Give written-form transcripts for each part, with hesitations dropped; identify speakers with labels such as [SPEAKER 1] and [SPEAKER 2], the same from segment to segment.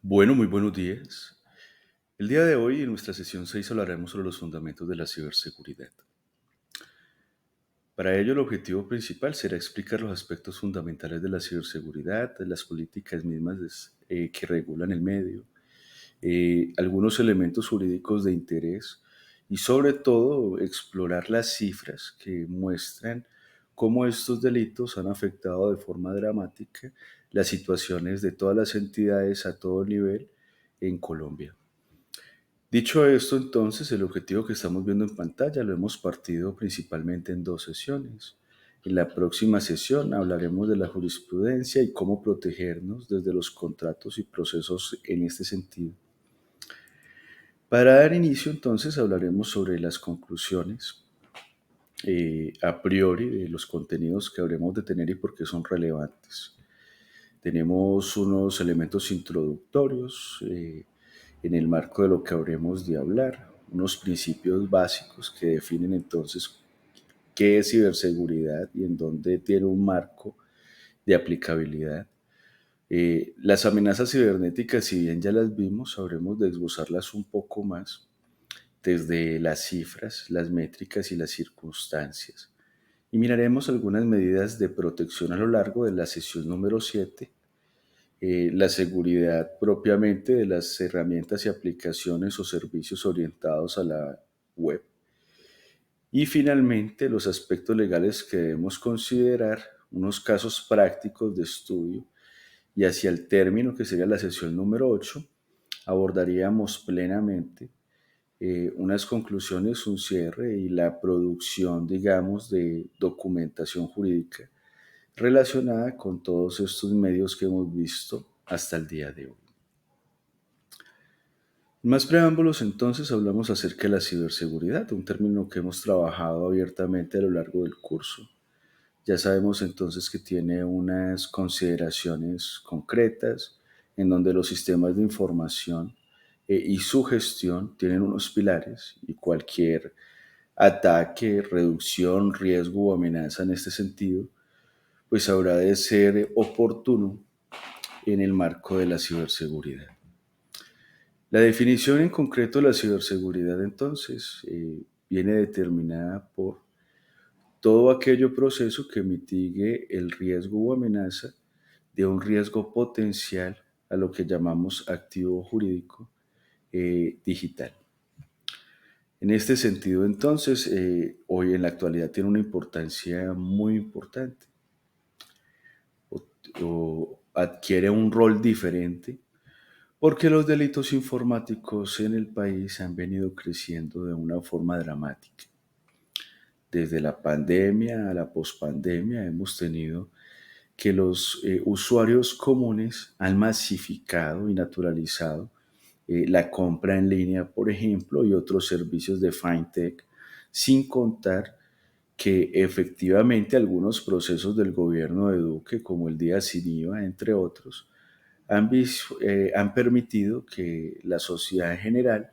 [SPEAKER 1] Bueno, muy buenos días. El día de hoy, en nuestra sesión 6 hablaremos sobre los fundamentos de la ciberseguridad. Para ello, el objetivo principal será explicar los aspectos fundamentales de la ciberseguridad, de las políticas mismas que regulan el medio, algunos elementos jurídicos de interés y sobre todo explorar las cifras que muestran cómo estos delitos han afectado de forma dramática las situaciones de todas las entidades a todo nivel en Colombia. Dicho esto, entonces, el objetivo que estamos viendo en pantalla lo hemos partido principalmente en dos sesiones. En la próxima sesión hablaremos de la jurisprudencia y cómo protegernos desde los contratos y procesos en este sentido. Para dar inicio, entonces, hablaremos sobre las conclusiones a priori de los contenidos que habremos de tener y por qué son relevantes. Tenemos unos elementos introductorios en el marco de lo que habremos de hablar, unos principios básicos que definen entonces qué es ciberseguridad y en dónde tiene un marco de aplicabilidad. Las amenazas cibernéticas, si bien ya las vimos, habremos de desglosarlas un poco más desde las cifras, las métricas y las circunstancias. Y miraremos algunas medidas de protección a lo largo de la sesión número 7, la seguridad propiamente de las herramientas y aplicaciones o servicios orientados a la web. Y finalmente, los aspectos legales que debemos considerar, unos casos prácticos de estudio y hacia el término, que sería la sesión número 8, abordaríamos plenamente unas conclusiones, un cierre y la producción, digamos, de documentación jurídica relacionada con todos estos medios que hemos visto hasta el día de hoy. En más preámbulos, entonces, hablamos acerca de la ciberseguridad, un término que hemos trabajado abiertamente a lo largo del curso. Ya sabemos entonces que tiene unas consideraciones concretas en donde los sistemas de información y su gestión tienen unos pilares y cualquier ataque, reducción, riesgo o amenaza en este sentido, pues habrá de ser oportuno en el marco de la ciberseguridad. La definición en concreto de la ciberseguridad entonces viene determinada por todo aquello proceso que mitigue el riesgo o amenaza de un riesgo potencial a lo que llamamos activo jurídico digital. En este sentido, entonces, hoy en la actualidad tiene una importancia muy importante o adquiere un rol diferente porque los delitos informáticos en el país han venido creciendo de una forma dramática. Desde la pandemia a la pospandemia hemos tenido que los usuarios comunes han masificado y naturalizado la compra en línea, por ejemplo, y otros servicios de fintech, sin contar que efectivamente algunos procesos del gobierno de Duque, como el Día Sin IVA, entre otros, han permitido que la sociedad en general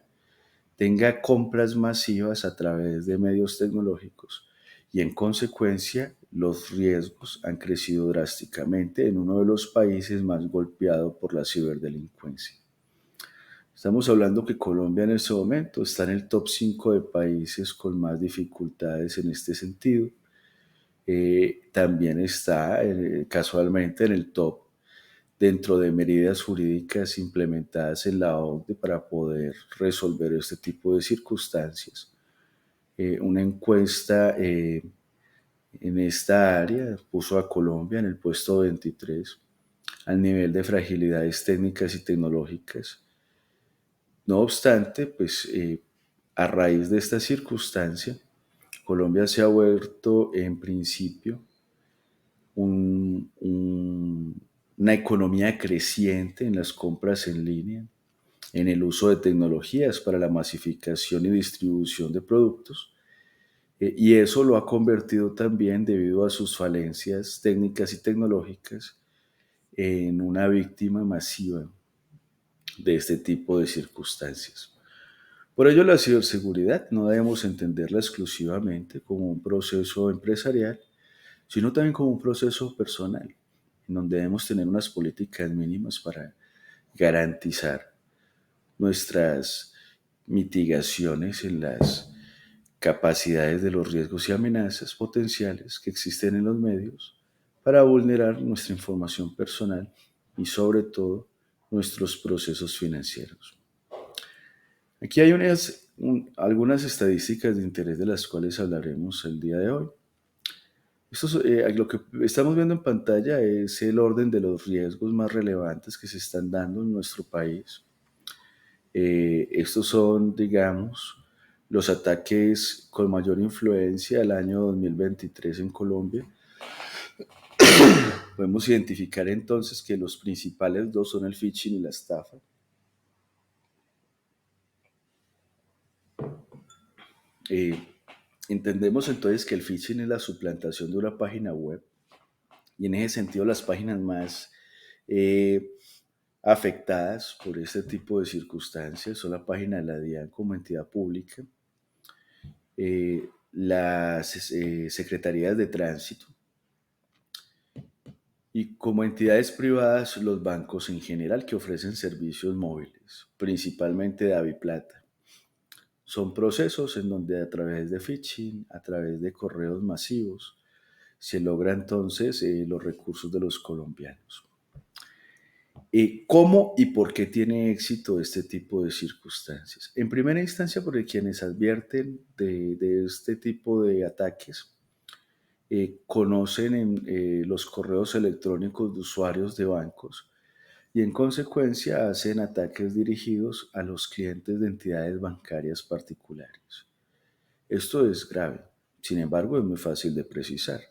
[SPEAKER 1] tenga compras masivas a través de medios tecnológicos y en consecuencia los riesgos han crecido drásticamente en uno de los países más golpeados por la ciberdelincuencia. Estamos hablando que Colombia en este momento está en el top 5 de países con más dificultades en este sentido. También está casualmente en el top dentro de medidas jurídicas implementadas en la OCDE para poder resolver este tipo de circunstancias. Una encuesta en esta área puso a Colombia en el puesto 23 al nivel de fragilidades técnicas y tecnológicas. No obstante, pues a raíz de esta circunstancia, Colombia se ha vuelto en principio una economía creciente en las compras en línea, en el uso de tecnologías para la masificación y distribución de productos, y eso lo ha convertido también, debido a sus falencias técnicas y tecnológicas, en una víctima masiva de este tipo de circunstancias. Por ello, la ciberseguridad no debemos entenderla exclusivamente como un proceso empresarial, sino también como un proceso personal, en donde debemos tener unas políticas mínimas para garantizar nuestras mitigaciones en las capacidades de los riesgos y amenazas potenciales que existen en los medios para vulnerar nuestra información personal y sobre todo nuestros procesos financieros. Aquí hay algunas estadísticas de interés de las cuales hablaremos el día de hoy. Lo que estamos viendo en pantalla es el orden de los riesgos más relevantes que se están dando en nuestro país. Estos son, digamos, los ataques con mayor influencia del año 2023 en Colombia. Podemos identificar entonces que los principales dos son el phishing y la estafa. Eh, Entendemos entonces que el phishing es la suplantación de una página web y en ese sentido las páginas más afectadas por este tipo de circunstancias son la página de la DIAN como entidad pública, las secretarías de tránsito y como entidades privadas los bancos en general que ofrecen servicios móviles, principalmente de DaviPlata. Son procesos en donde a través de phishing, a través de correos masivos, se logra entonces los recursos de los colombianos. ¿Cómo y por qué tiene éxito este tipo de circunstancias? En primera instancia, porque quienes advierten de este tipo de ataques conocen los correos electrónicos de usuarios de bancos y en consecuencia hacen ataques dirigidos a los clientes de entidades bancarias particulares. Esto es grave, sin embargo es muy fácil de precisar.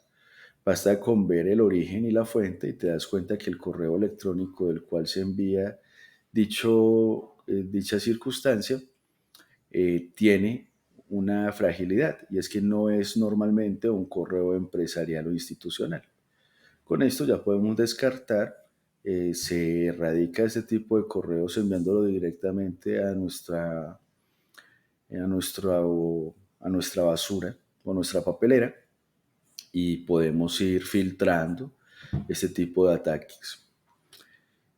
[SPEAKER 1] Basta con ver el origen y la fuente y te das cuenta que el correo electrónico del cual se envía dicha circunstancia tiene una fragilidad y es que no es normalmente un correo empresarial o institucional. Con esto ya podemos descartar, se erradica este tipo de correos enviándolo directamente a nuestra basura o nuestra papelera y podemos ir filtrando este tipo de ataques.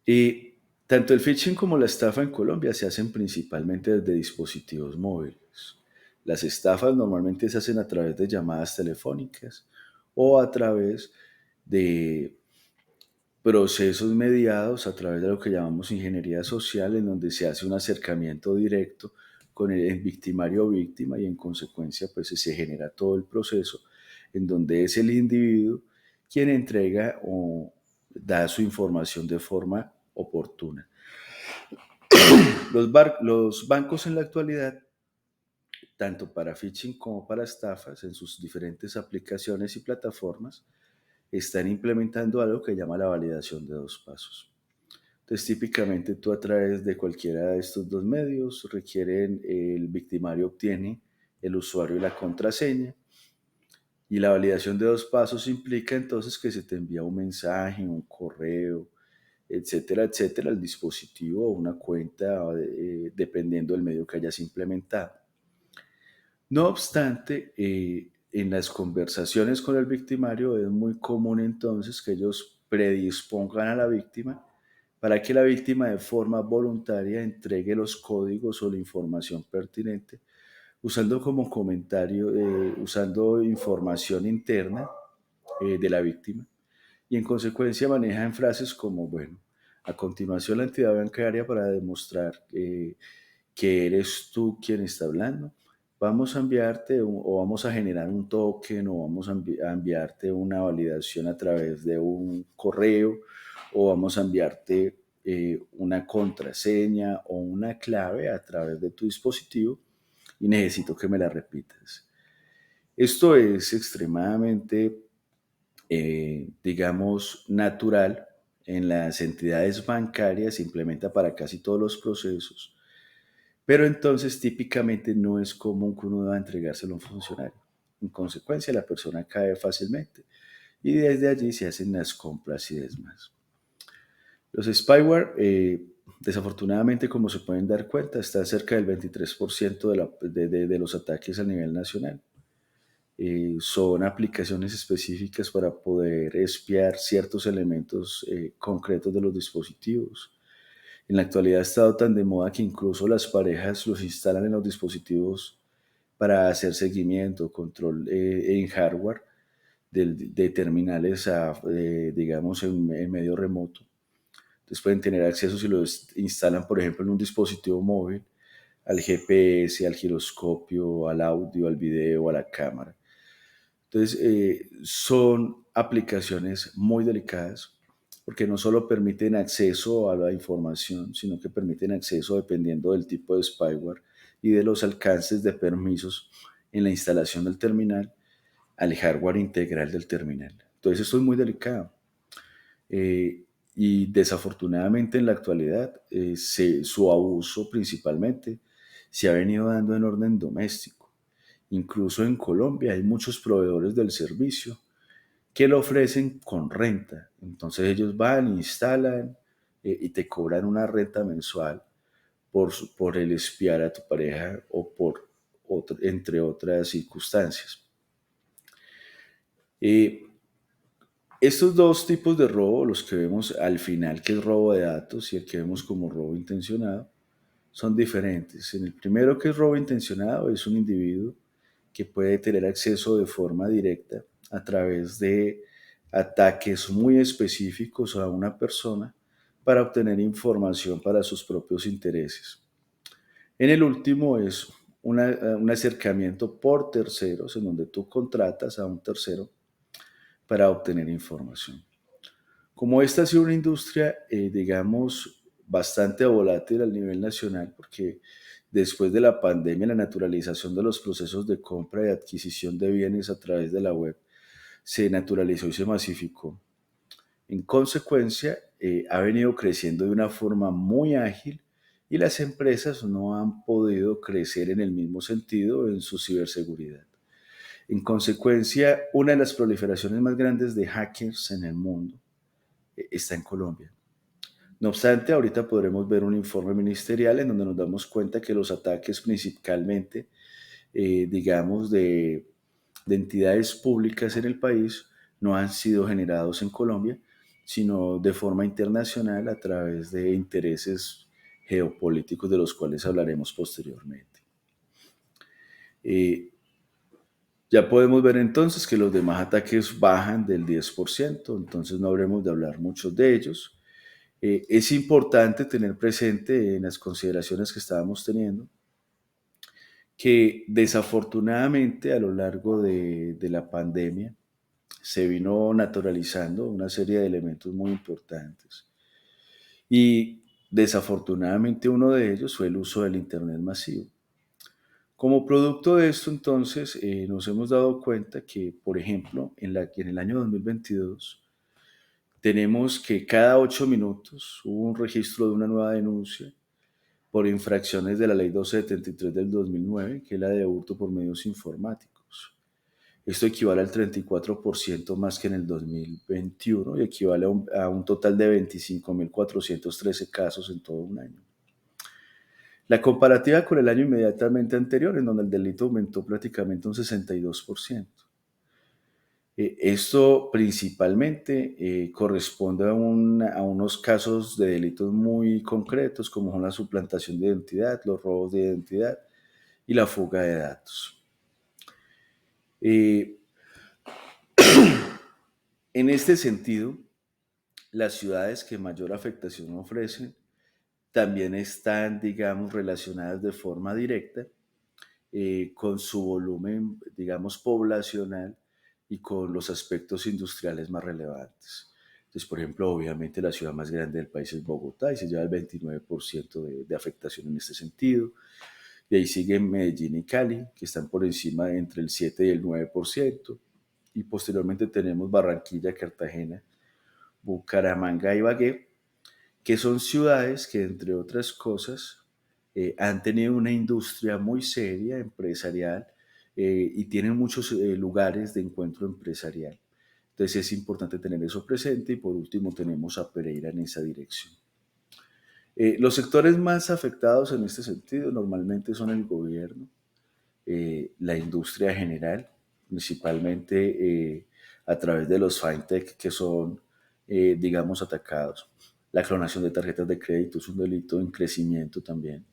[SPEAKER 1] Y tanto el phishing como la estafa en Colombia se hacen principalmente desde dispositivos móviles. Las estafas normalmente se hacen a través de llamadas telefónicas o a través de procesos mediados a través de lo que llamamos ingeniería social, en donde se hace un acercamiento directo con el victimario o víctima y en consecuencia pues se genera todo el proceso en donde es el individuo quien entrega o da su información de forma oportuna. Los bancos en la actualidad, tanto para phishing como para estafas, en sus diferentes aplicaciones y plataformas, están implementando algo que llama la validación de dos pasos. Entonces, típicamente tú a través de cualquiera de estos dos medios el victimario obtiene el usuario y la contraseña. Y la validación de dos pasos implica entonces que se te envía un mensaje, un correo, etcétera, etcétera, al dispositivo o una cuenta, dependiendo del medio que hayas implementado. No obstante, en las conversaciones con el victimario es muy común entonces que ellos predispongan a la víctima para que la víctima de forma voluntaria entregue los códigos o la información pertinente, usando como comentario, usando información interna de la víctima y en consecuencia manejan frases como, bueno, a continuación la entidad bancaria para demostrar que eres tú quien está hablando, vamos a enviarte o vamos a generar un token o vamos a enviarte una validación a través de un correo o vamos a enviarte una contraseña o una clave a través de tu dispositivo y necesito que me la repitas. Esto es extremadamente, digamos, natural en las entidades bancarias, se implementa para casi todos los procesos, pero entonces típicamente no es común que uno deba entregárselo a un funcionario. En consecuencia, la persona cae fácilmente y desde allí se hacen las compras y demás. Los spyware, desafortunadamente, como se pueden dar cuenta, está cerca del 23% de los ataques a nivel nacional. Son aplicaciones específicas para poder espiar ciertos elementos concretos de los dispositivos. En la actualidad ha estado tan de moda que incluso las parejas los instalan en los dispositivos para hacer seguimiento, control en hardware de terminales, digamos, en medio remoto. Entonces pueden tener acceso si los instalan, por ejemplo, en un dispositivo móvil, al GPS, al giroscopio, al audio, al video, a la cámara. Entonces, son aplicaciones muy delicadas porque no solo permiten acceso a la información, sino que permiten acceso dependiendo del tipo de spyware y de los alcances de permisos en la instalación del terminal al hardware integral del terminal. Entonces, esto es muy delicado. Y desafortunadamente en la actualidad su abuso principalmente se ha venido dando en orden doméstico. Incluso en Colombia hay muchos proveedores del servicio que lo ofrecen con renta. Entonces ellos van, instalan y te cobran una renta mensual por el espiar a tu pareja o entre otras circunstancias. Eh, Estos dos tipos de robo, los que vemos al final, que es robo de datos, y el que vemos como robo intencionado, son diferentes. En el primero, que es robo intencionado, es un individuo que puede tener acceso de forma directa a través de ataques muy específicos a una persona para obtener información para sus propios intereses. En el último es un acercamiento por terceros, en donde tú contratas a un tercero para obtener información. Como esta ha sido una industria, digamos, bastante volátil a nivel nacional, porque después de la pandemia, la naturalización de los procesos de compra y adquisición de bienes a través de la web se naturalizó y se masificó. En consecuencia, ha venido creciendo de una forma muy ágil y las empresas no han podido crecer en el mismo sentido en su ciberseguridad. En consecuencia, una de las proliferaciones más grandes de hackers en el mundo está en Colombia. No obstante, ahorita podremos ver un informe ministerial en donde nos damos cuenta que los ataques principalmente, digamos, de entidades públicas en el país no han sido generados en Colombia, sino de forma internacional a través de intereses geopolíticos de los cuales hablaremos posteriormente. Eh, ya podemos ver entonces que los demás ataques bajan del 10%, entonces no habremos de hablar mucho de ellos. Es importante tener presente en las consideraciones que estábamos teniendo que desafortunadamente a lo largo de la pandemia se vino naturalizando una serie de elementos muy importantes. Y desafortunadamente uno de ellos fue el uso del Internet masivo. Como producto de esto, entonces, nos hemos dado cuenta que, por ejemplo, en el año 2022, tenemos que cada 8 minutos hubo un registro de una nueva denuncia por infracciones de la Ley 1273 del 2009, que es la de hurto por medios informáticos. Esto equivale al 34% más que en el 2021 y equivale a un total de 25.413 casos en todo un año. La comparativa con el año inmediatamente anterior, en donde el delito aumentó prácticamente un 62%. Esto principalmente corresponde a unos casos de delitos muy concretos, como son la suplantación de identidad, los robos de identidad y la fuga de datos. Eh, en este sentido, las ciudades que mayor afectación ofrecen también están, digamos, relacionadas de forma directa con su volumen, digamos, poblacional y con los aspectos industriales más relevantes. Entonces, por ejemplo, obviamente la ciudad más grande del país es Bogotá y se lleva el 29% de afectación en este sentido. Y ahí siguen Medellín y Cali, que están por encima de entre el 7 y el 9%. Y posteriormente tenemos Barranquilla, Cartagena, Bucaramanga y Ibagué, que son ciudades que, entre otras cosas, han tenido una industria muy seria, empresarial, y tienen muchos lugares de encuentro empresarial. Entonces es importante tener eso presente y por último tenemos a Pereira en esa dirección. Los sectores más afectados en este sentido normalmente son el gobierno, la industria general, principalmente a través de los fintech que son, digamos, atacados. La clonación de tarjetas de crédito es un delito en crecimiento también.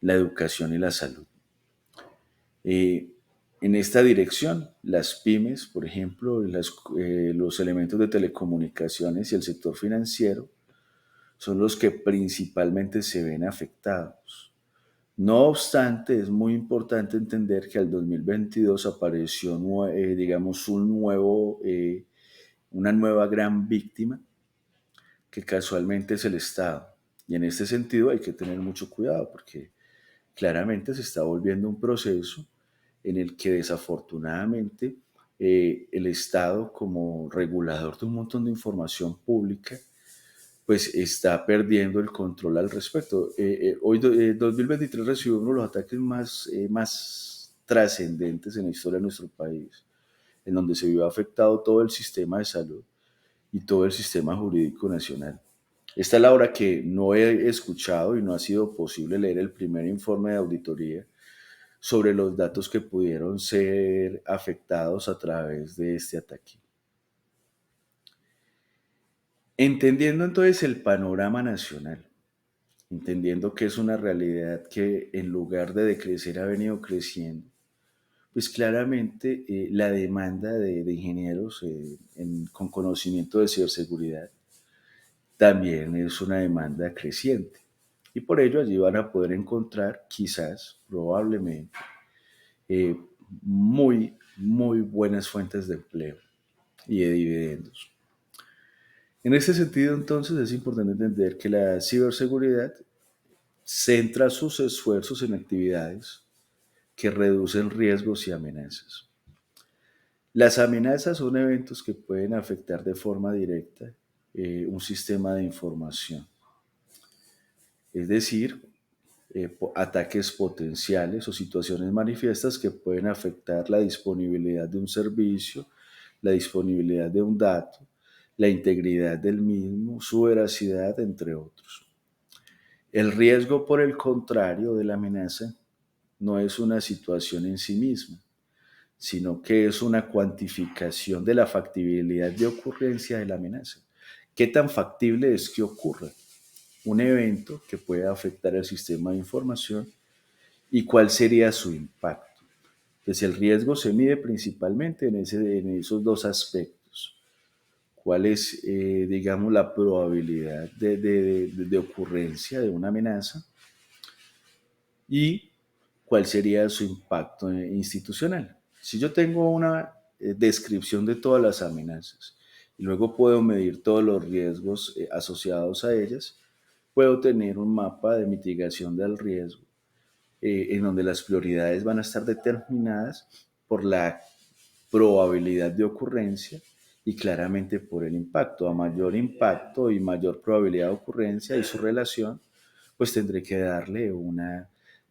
[SPEAKER 1] La educación y la salud. Eh, en esta dirección, las pymes, por ejemplo, los elementos de telecomunicaciones y el sector financiero son los que principalmente se ven afectados. No obstante, es muy importante entender que al 2022 apareció, digamos, una nueva gran víctima que casualmente es el Estado. Y en este sentido hay que tener mucho cuidado porque claramente se está volviendo un proceso en el que desafortunadamente el Estado como regulador de un montón de información pública pues está perdiendo el control al respecto. Hoy, 2023, recibió uno de los ataques más trascendentes en la historia de nuestro país, en donde se vio afectado todo el sistema de salud y todo el sistema jurídico nacional. Esta es la hora que no he escuchado y no ha sido posible leer el primer informe de auditoría sobre los datos que pudieron ser afectados a través de este ataque. Entendiendo entonces el panorama nacional, entendiendo que es una realidad que en lugar de decrecer ha venido creciendo, pues claramente la demanda de ingenieros con conocimiento de ciberseguridad también es una demanda creciente. Y por ello allí van a poder encontrar quizás, probablemente, eh, muy buenas fuentes de empleo y de dividendos. En este sentido, entonces, es importante entender que la ciberseguridad centra sus esfuerzos en actividades que reducen riesgos y amenazas. Las amenazas son eventos que pueden afectar de forma directa un sistema de información, es decir, ataques potenciales o situaciones manifiestas que pueden afectar la disponibilidad de un servicio, la disponibilidad de un dato, la integridad del mismo, su veracidad, entre otros. El riesgo, por el contrario, de la amenaza no es una situación en sí misma, sino que es una cuantificación de la factibilidad de ocurrencia de la amenaza. ¿Qué tan factible es que ocurra un evento que pueda afectar el sistema de información y cuál sería su impacto? Pues el riesgo se mide principalmente en esos dos aspectos. ¿Cuál es, digamos, la probabilidad de ocurrencia de una amenaza? Y cuál sería su impacto institucional. Si yo tengo una descripción de todas las amenazas y luego puedo medir todos los riesgos asociados a ellas, puedo tener un mapa de mitigación del riesgo en donde las prioridades van a estar determinadas por la probabilidad de ocurrencia y claramente por el impacto. A mayor impacto y mayor probabilidad de ocurrencia y su relación, pues tendré que darle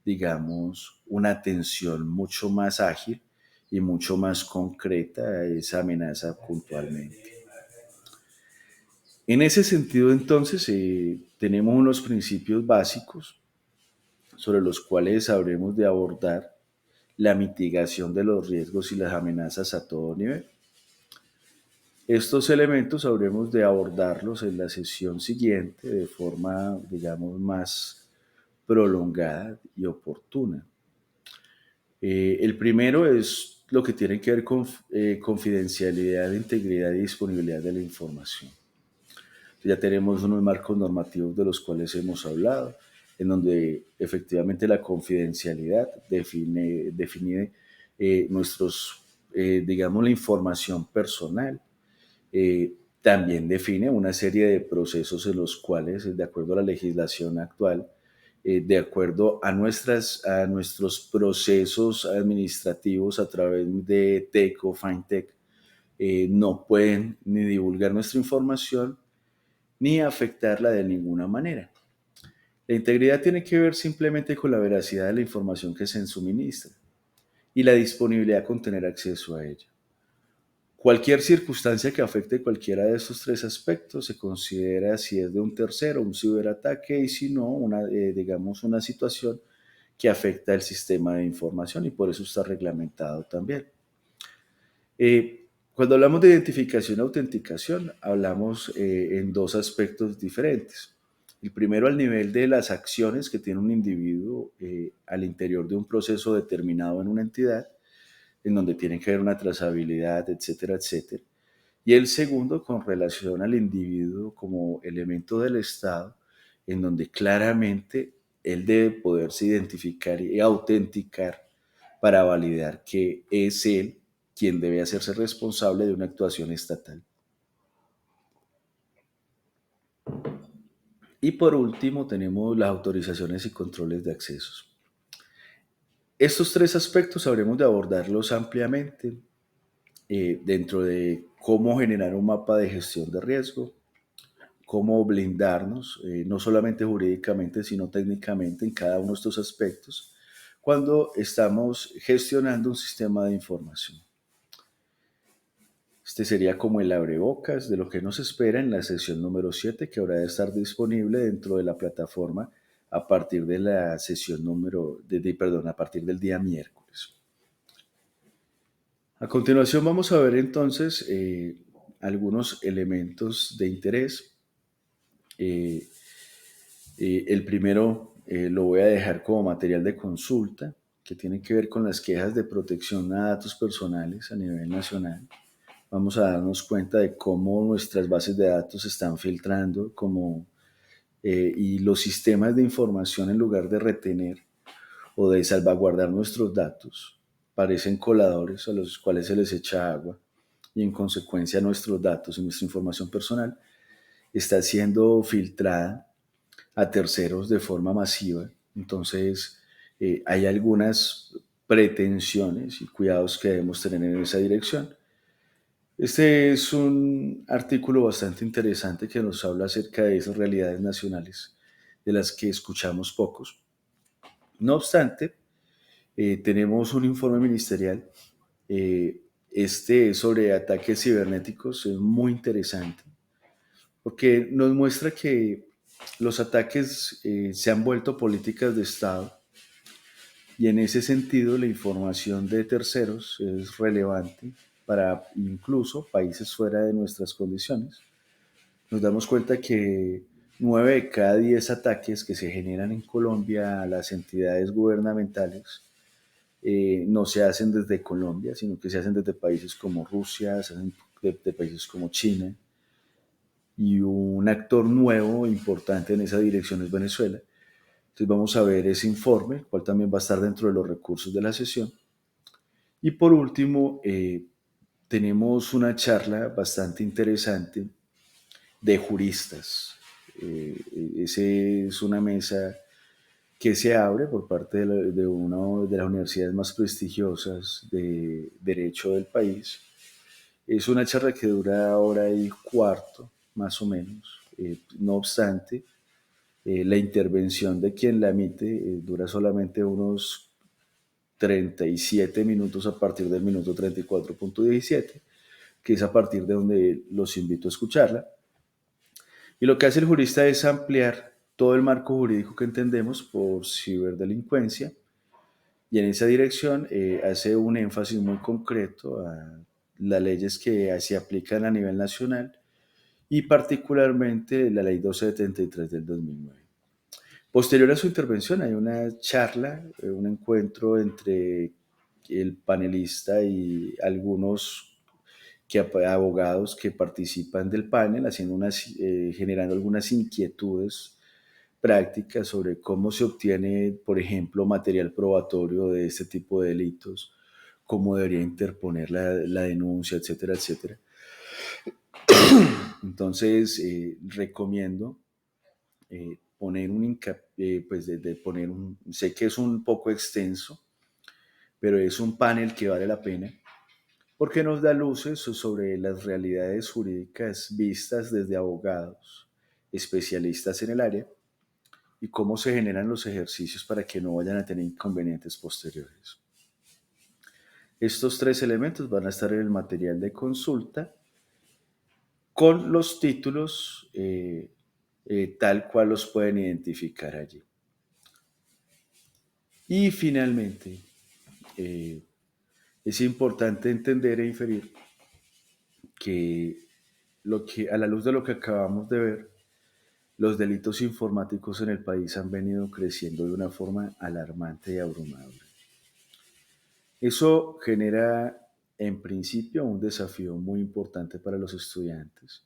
[SPEAKER 1] digamos, una atención mucho más ágil y mucho más concreta a esa amenaza puntualmente. En ese sentido, entonces, tenemos unos principios básicos sobre los cuales habremos de abordar la mitigación de los riesgos y las amenazas a todo nivel. Estos elementos habremos de abordarlos en la sesión siguiente de forma, digamos, más prolongada y oportuna. El primero es lo que tiene que ver con confidencialidad, integridad y disponibilidad de la información. Ya tenemos unos marcos normativos de los cuales hemos hablado, en donde efectivamente la confidencialidad define digamos, la información personal. También define una serie de procesos en los cuales, de acuerdo a la legislación actual, de acuerdo a nuestros procesos administrativos a través de TEC o FinTech, no pueden ni divulgar nuestra información ni afectarla de ninguna manera. La integridad tiene que ver simplemente con la veracidad de la información que se suministra y la disponibilidad con tener acceso a ella. Cualquier circunstancia que afecte cualquiera de estos tres aspectos se considera si es de un tercero, un ciberataque, y si no, digamos, una situación que afecta el sistema de información y por eso está reglamentado también. Cuando hablamos de identificación y autenticación, hablamos en dos aspectos diferentes. El primero al nivel de las acciones que tiene un individuo al interior de un proceso determinado en una entidad, en donde tiene que haber una trazabilidad, etcétera, etcétera. Y el segundo con relación al individuo como elemento del Estado, en donde claramente él debe poderse identificar y autenticar para validar que es él quien debe hacerse responsable de una actuación estatal. Y por último tenemos las autorizaciones y controles de accesos. Estos tres aspectos habremos de abordarlos ampliamente dentro de cómo generar un mapa de gestión de riesgo, cómo blindarnos, no solamente jurídicamente, sino técnicamente en cada uno de estos aspectos, cuando estamos gestionando un sistema de información. Este sería como el abrebocas de lo que nos espera en la sesión número 7, que habrá de estar disponible dentro de la plataforma a partir de la sesión perdón, a partir del día miércoles. A continuación vamos a ver entonces algunos elementos de interés. Eh, el primero lo voy a dejar como material de consulta, que tiene que ver con las quejas de protección a datos personales a nivel nacional. Vamos a darnos cuenta de cómo nuestras bases de datos se están filtrando y los sistemas de información, en lugar de retener o de salvaguardar nuestros datos, parecen coladores a los cuales se les echa agua, y en consecuencia nuestros datos y nuestra información personal está siendo filtrada a terceros de forma masiva. Entonces, hay algunas pretensiones y cuidados que debemos tener en esa dirección. Este es un artículo bastante interesante que nos habla acerca de esas realidades nacionales de las que escuchamos pocos. No obstante, tenemos un informe ministerial. Este es sobre ataques cibernéticos, es muy interesante porque nos muestra que los ataques se han vuelto políticas de Estado, y en ese sentido la información de terceros es relevante para incluso países fuera de nuestras condiciones. Nos damos cuenta que 9 de cada 10 ataques que se generan en Colombia a las entidades gubernamentales no se hacen desde Colombia, sino que se hacen desde países como Rusia, se hacen de países como China, y un actor nuevo importante en esa dirección es Venezuela. Entonces vamos a ver ese informe, el cual también va a estar dentro de los recursos de la sesión. Y por último, tenemos una charla bastante interesante de juristas. Esa es una mesa que se abre por parte de una de las universidades más prestigiosas de derecho del país. Es una charla que dura hora y cuarto, más o menos. No obstante, la intervención de quien la emite dura solamente unos 37 minutos a partir del minuto 34.17, que es a partir de donde los invito a escucharla. Y lo que hace el jurista es ampliar todo el marco jurídico que entendemos por ciberdelincuencia, y en esa dirección hace un énfasis muy concreto a las leyes que se aplican a nivel nacional, y particularmente la ley 273 del 2009. Posterior a su intervención hay una charla, un encuentro entre el panelista y algunos abogados que participan del panel, generando algunas inquietudes prácticas sobre cómo se obtiene, por ejemplo, material probatorio de este tipo de delitos, cómo debería interponer la denuncia, etcétera, etcétera. Entonces, recomiendo poner pues de poner sé que es un poco extenso, pero es un panel que vale la pena porque nos da luces sobre las realidades jurídicas vistas desde abogados, especialistas en el área, y cómo se generan los ejercicios para que no vayan a tener inconvenientes posteriores. Estos tres elementos van a estar en el material de consulta con los títulos tal cual los pueden identificar allí. Y finalmente, es importante entender e inferir que, a la luz de lo que acabamos de ver, los delitos informáticos en el país han venido creciendo de una forma alarmante y abrumadora. Eso genera, en principio, un desafío muy importante para los estudiantes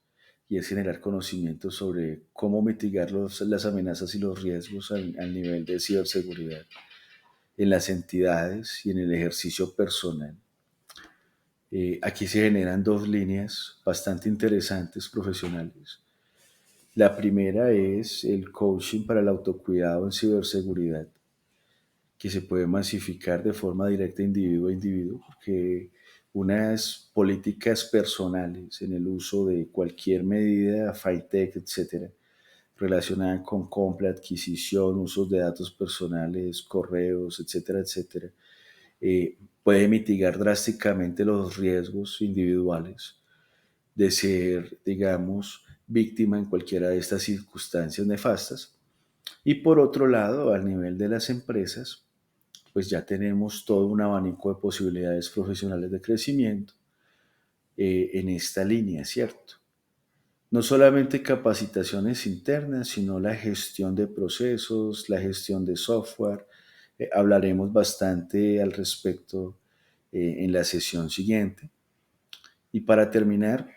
[SPEAKER 1] y es generar conocimiento sobre cómo mitigar las amenazas y los riesgos al nivel de ciberseguridad en las entidades y en el ejercicio personal. Aquí se generan dos líneas bastante interesantes profesionales. La primera es el coaching para el autocuidado en ciberseguridad, que se puede masificar de forma directa individuo a individuo, porque unas políticas personales en el uso de cualquier medida, FinTech, etcétera, relacionada con compra, adquisición, usos de datos personales, correos, etcétera, etcétera, puede mitigar drásticamente los riesgos individuales de ser, digamos, víctima en cualquiera de estas circunstancias nefastas. Y por otro lado, al nivel de las empresas, pues ya tenemos todo un abanico de posibilidades profesionales de crecimiento en esta línea, ¿cierto? No solamente capacitaciones internas, sino la gestión de procesos, la gestión de software. Hablaremos bastante al respecto en la sesión siguiente. Y para terminar,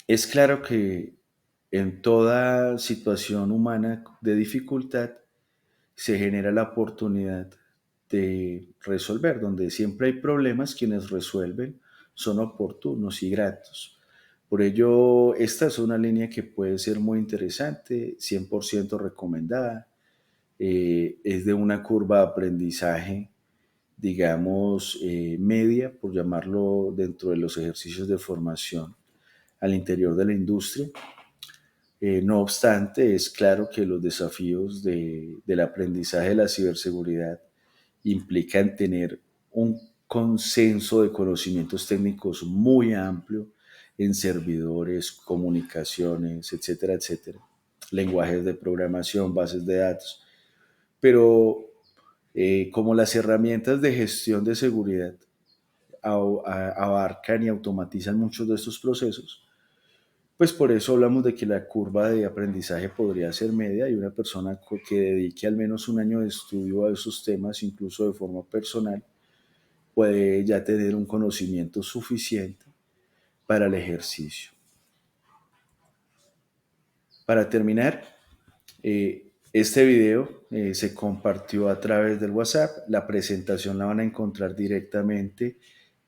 [SPEAKER 1] es claro que en toda situación humana de dificultad se genera la oportunidad de resolver, donde siempre hay problemas, quienes resuelven son oportunos y gratos. Por ello, esta es una línea que puede ser muy interesante, 100% recomendada. Es de una curva de aprendizaje, digamos, media, por llamarlo, dentro de los ejercicios de formación al interior de la industria. No obstante, es claro que los desafíos del aprendizaje de la ciberseguridad implican tener un consenso de conocimientos técnicos muy amplio en servidores, comunicaciones, etcétera, etcétera, lenguajes de programación, bases de datos, pero como las herramientas de gestión de seguridad abarcan y automatizan muchos de estos procesos, pues por eso hablamos de que la curva de aprendizaje podría ser media y una persona que dedique al menos un año de estudio a esos temas, incluso de forma personal, puede ya tener un conocimiento suficiente para el ejercicio. Para terminar, este video se compartió a través del WhatsApp. La presentación la van a encontrar directamente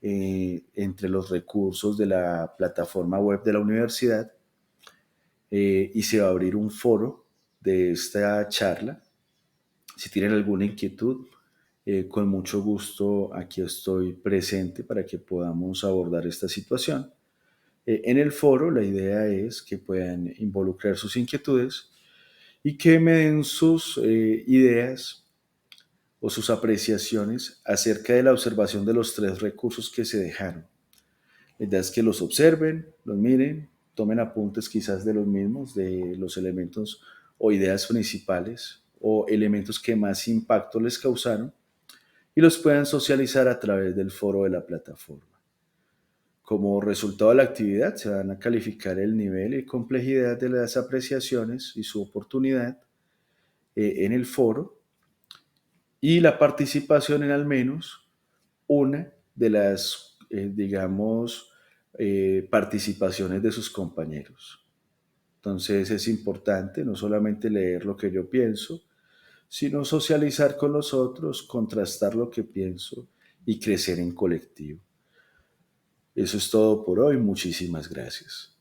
[SPEAKER 1] entre los recursos de la plataforma web de la universidad. Y se va a abrir un foro de esta charla. Si tienen alguna inquietud, con mucho gusto aquí estoy presente para que podamos abordar esta situación. En el foro la idea es que puedan involucrar sus inquietudes y que me den sus ideas o sus apreciaciones acerca de la observación de los tres recursos que se dejaron. La idea es que los observen, los miren, tomen apuntes quizás de los mismos, de los elementos o ideas principales o elementos que más impacto les causaron y los puedan socializar a través del foro de la plataforma. Como resultado de la actividad se van a calificar el nivel y complejidad de las apreciaciones y su oportunidad en el foro y la participación en al menos una de las, digamos, participaciones de sus compañeros. Entonces es importante no solamente leer lo que yo pienso, sino socializar con los otros, contrastar lo que pienso y crecer en colectivo. Eso es todo por hoy. Muchísimas gracias.